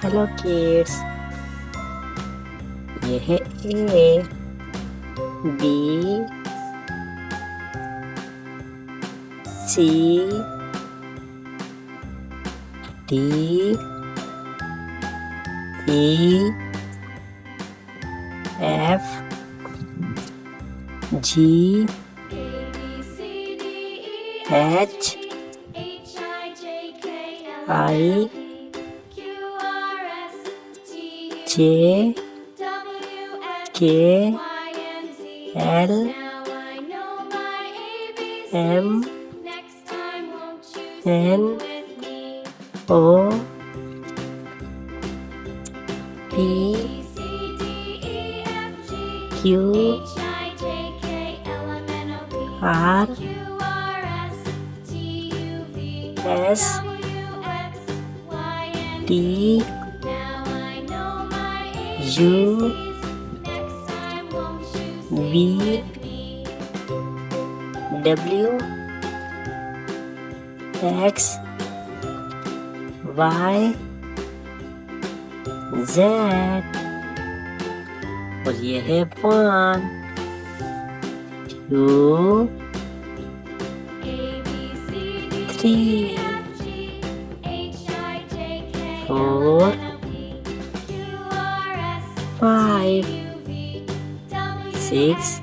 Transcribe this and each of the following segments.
Hello kids. ये है A, B, C, D, E, F, G, H, I, J, K, L, M, N, O, P, Q, R, S, T, U, V, W, X, Y, Z और ये है 1, 2, 3, 4, 5, 6,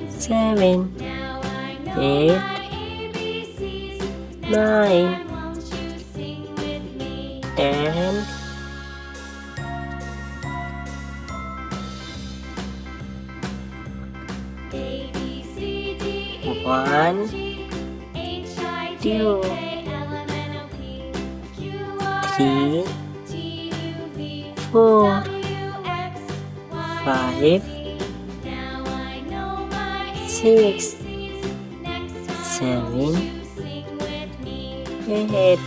7, 8, 9, 10, 1, 2, 3, 4, 5, 6, 7, 8,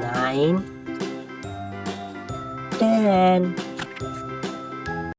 9, 10.